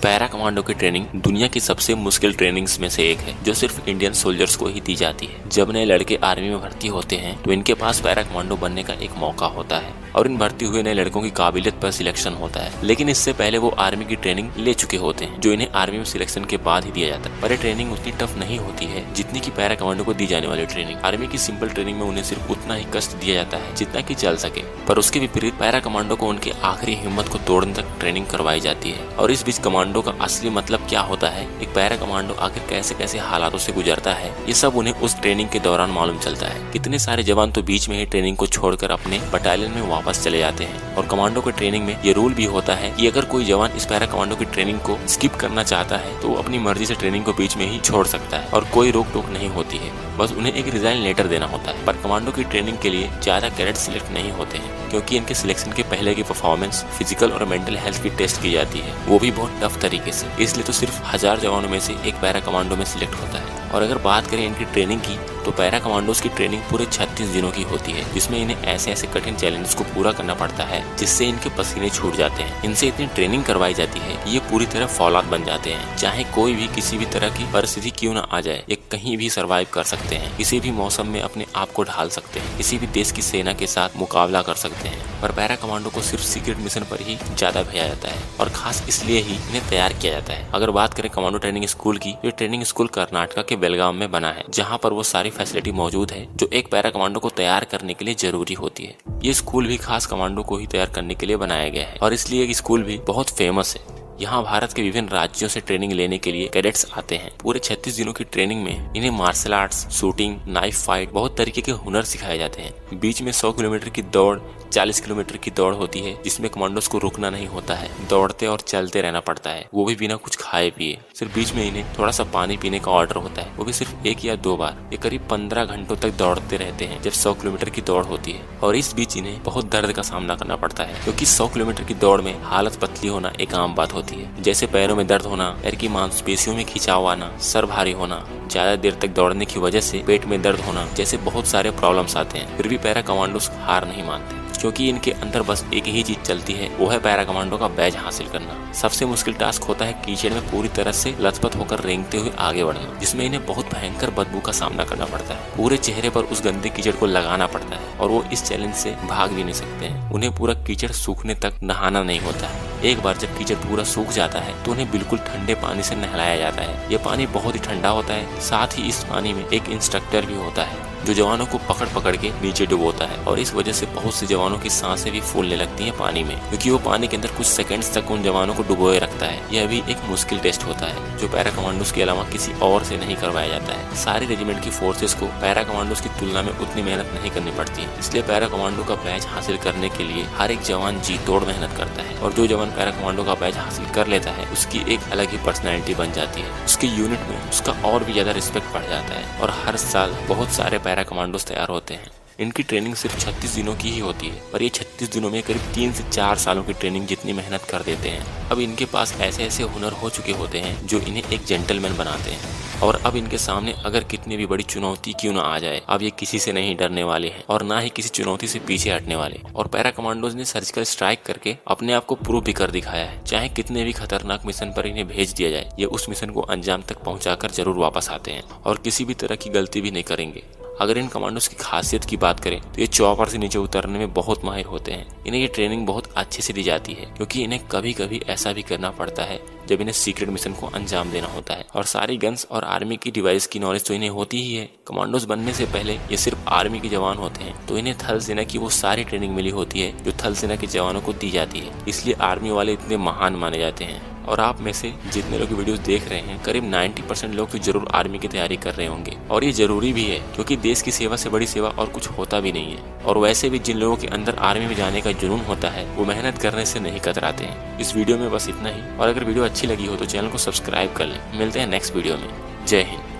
Para commando की training दुनिया की सबसे मुश्किल ट्रेनिंग्स में से एक है, जो सिर्फ इंडियन सोल्जर्स को ही दी जाती है। जब नए लड़के आर्मी में भर्ती होते हैं तो इनके पास पैरा कमांडो बनने का एक मौका होता है और इन भर्ती हुए नए लड़कों की काबिलियत पर सिलेक्शन होता है। लेकिन इससे पहले वो आर्मी की ट्रेनिंग ले चुके होते हैं, जो इन्हें आर्मी में सिलेक्शन के बाद ही दिया जाता है। पर ये ट्रेनिंग उतनी टफ नहीं होती है जितनी की पैरा कमांडो को दी जाने वाली ट्रेनिंग। आर्मी की सिंपल ट्रेनिंग में उन्हें सिर्फ उतना ही कष्ट दिया जाता है जितना की चल सके, पर उसके विपरीत पैरा कमांडो को उनके आखिरी हिम्मत को तोड़ने तक ट्रेनिंग करवाई जाती है। और इस बीच कमांडो का असली मतलब क्या होता है, एक पैरा कमांडो आखिर कैसे कैसे हालातों से गुजरता है, ये सब उन्हें उस ट्रेनिंग के दौरान मालूम चलता है। कितने सारे जवान तो बीच में ही ट्रेनिंग को छोड़कर अपने बटालियन में वापस चले जाते हैं। और कमांडो के ट्रेनिंग में ये रूल भी होता है कि अगर कोई जवान इस पैरा कमांडो की ट्रेनिंग को स्किप करना चाहता है तो वो अपनी मर्जी से ट्रेनिंग को बीच में ही छोड़ सकता है और कोई रोक टोक नहीं होती है। बस उन्हें एक रिजाइन लेटर देना होता है। पर कमांडो की ट्रेनिंग के लिए ज्यादा कैडेट सिलेक्ट नहीं होते हैं, क्योंकि इनके सिलेक्शन के पहले की परफॉर्मेंस, फिजिकल और मेंटल हेल्थ की टेस्ट की जाती है, वो भी बहुत टफ तरीके से। इसलिए तो सिर्फ 1000 जवानों में से एक पैरा कमांडो में सिलेक्ट होता है। और अगर बात करें इनकी ट्रेनिंग की, तो पैरा कमांडोज की ट्रेनिंग पूरे 36 दिनों की होती है, जिसमें इन्हें ऐसे ऐसे कठिन चैलेंजेस को पूरा करना पड़ता है जिससे इनके पसीने छूट जाते हैं। इनसे इतनी ट्रेनिंग करवाई जाती है कि ये पूरी तरह फौलाद बन जाते हैं। चाहे कोई भी किसी भी तरह की परिस्थिति क्यों न आ जाए, ये कहीं भी सर्वाइव कर सकते हैं, किसी भी मौसम में अपने आप को ढाल सकते हैं, किसी भी देश की सेना के साथ मुकाबला कर सकते हैं। पर पैरा कमांडो को सिर्फ सीक्रेट मिशन पर ही ज्यादा भेजा जाता है और खास इसलिए ही इन्हें तैयार किया जाता है। अगर बात करें कमांडो ट्रेनिंग स्कूल की, तो ट्रेनिंग स्कूल कर्नाटका के बेलगाम में बना है, जहाँ पर वो सारी फैसिलिटी मौजूद है जो एक पैरा कमांडो को तैयार करने के लिए जरूरी होती है। ये स्कूल भी खास कमांडो को ही तैयार करने के लिए बनाया गया है और इसलिए ये स्कूल भी बहुत फेमस है। यहाँ भारत के विभिन्न राज्यों से ट्रेनिंग लेने के लिए कैडेट्स आते हैं। पूरे 36 दिनों की ट्रेनिंग में इन्हें martial arts, shooting, knife fight, बहुत तरीके के हुनर सिखाए जाते हैं। बीच में 100 किलोमीटर की दौड़, 40 किलोमीटर की दौड़ होती है, जिसमें कमांडोज को रुकना नहीं होता है, दौड़ते और चलते रहना पड़ता है, वो भी बिना कुछ खाए पिए। सिर्फ बीच में इन्हें थोड़ा सा पानी पीने का ऑर्डर होता है, वो भी सिर्फ 1 या 2 बार। ये करीब 15 घंटों तक दौड़ते रहते हैं जब 100 किलोमीटर की दौड़ होती है। और इस बीच इन्हें बहुत दर्द का सामना करना पड़ता है, क्योंकि 100 किलोमीटर की दौड़ में हालत पतली होना एक आम बात होती है, जैसे पैरों में दर्द होना, पैर की मांसपेशियों में खिंचाव आना, सर भारी होना, ज्यादा देर तक दौड़ने की वजह से पेट में दर्द होना, जैसे बहुत सारे प्रॉब्लम्स आते हैं। फिर भी पैरा कमांडोज हार नहीं मानते, क्योंकि इनके अंदर बस एक ही चीज चलती है, वो है पैरा कमांडो का बैज हासिल करना। सबसे मुश्किल टास्क होता है कीचड़ में पूरी तरह से लथपथ होकर रेंगते हुए आगे बढ़ना, जिसमें इन्हें बहुत भयंकर बदबू का सामना करना पड़ता है। पूरे चेहरे पर उस गंदे कीचड़ को लगाना पड़ता है और वो इस चैलेंज से भाग भी नहीं सकते हैं। उन्हें पूरा कीचड़ सूखने तक नहाना नहीं होता है। एक बार जब कीचड़ पूरा सूख जाता है तो उन्हें बिल्कुल ठंडे पानी से नहलाया जाता है। ये पानी बहुत ही ठंडा होता है। साथ ही इस पानी में एक इंस्ट्रक्टर भी होता है जो जवानों को पकड़ पकड़ के नीचे डुबोता है, और इस वजह से बहुत से जवानों की सांसें भी फूलने लगती हैं पानी में, क्योंकि वो पानी के अंदर कुछ सेकंड्स तक उन जवानों को डुबोए रखता है। यह भी एक मुश्किल टेस्ट होता है जो पैरा कमांडोज के अलावा किसी और से नहीं करवाया जाता है। सारी रेजिमेंट की फोर्सेस को पैरा कमांडोज की तुलना में उतनी मेहनत नहीं करनी पड़ती है, इसलिए पैरा कमांडो का बैज हासिल करने के लिए हर एक जवान जी तोड़ मेहनत करता है। और जो जवान पैरा कमांडो का बैज हासिल कर लेता है, उसकी एक अलग ही पर्सनैलिटी बन जाती है। उसकी यूनिट में उसका और भी ज्यादा रिस्पेक्ट बढ़ जाता है और हर साल बहुत सारे पैरा कमांडोज तैयार होते हैं। इनकी ट्रेनिंग सिर्फ 36 दिनों की ही होती है, पर ये 36 दिनों में करीब 3 से 4 सालों की ट्रेनिंग जितनी मेहनत कर देते हैं। अब इनके पास ऐसे ऐसे हुनर हो चुके होते हैं जो इन्हें एक जेंटलमैन बनाते हैं। और अब इनके सामने अगर कितनी भी बड़ी चुनौती क्यों ना आ जाए, अब ये किसी से नहीं डरने वाले हैं और ना ही किसी चुनौती से पीछे हटने वाले। और पैरा कमांडोज ने सर्जिकल स्ट्राइक करके अपने आप को प्रूव भी कर दिखाया है। चाहे कितने भी खतरनाक मिशन पर इन्हें भेज दिया जाए, ये उस मिशन को अंजाम तक पहुंचाकर जरूर वापस आते हैं और किसी भी तरह की गलती भी नहीं करेंगे। अगर इन कमांडोज की खासियत की बात करें तो ये चॉपर से नीचे उतरने में बहुत माहिर होते हैं। इन्हें ये ट्रेनिंग बहुत अच्छे से दी जाती है, क्योंकि इन्हें कभी कभी ऐसा भी करना पड़ता है जब इन्हें सीक्रेट मिशन को अंजाम देना होता है। और सारी गन्स और आर्मी की डिवाइस की नॉलेज तो इन्हें होती ही है। कमांडोज बनने से पहले ये सिर्फ आर्मी के जवान होते हैं, तो इन्हें थल सेना की वो सारी ट्रेनिंग मिली होती है जो थल सेना के जवानों को दी जाती है। इसलिए आर्मी वाले इतने महान माने जाते हैं। और आप में से जितने लोग वीडियोस देख रहे हैं, करीब 90% लोग तो जरूर आर्मी की तैयारी कर रहे होंगे। और ये जरूरी भी है, क्योंकि देश की सेवा से बड़ी सेवा और कुछ होता भी नहीं है। और वैसे भी जिन लोगों के अंदर आर्मी में जाने का जुनून होता है, वो मेहनत करने से नहीं कतराते हैं। इस वीडियो में बस इतना ही, और अगर वीडियो अच्छी लगी हो तो चैनल को सब्सक्राइब कर लें। मिलते हैं नेक्स्ट वीडियो में। जय हिंद।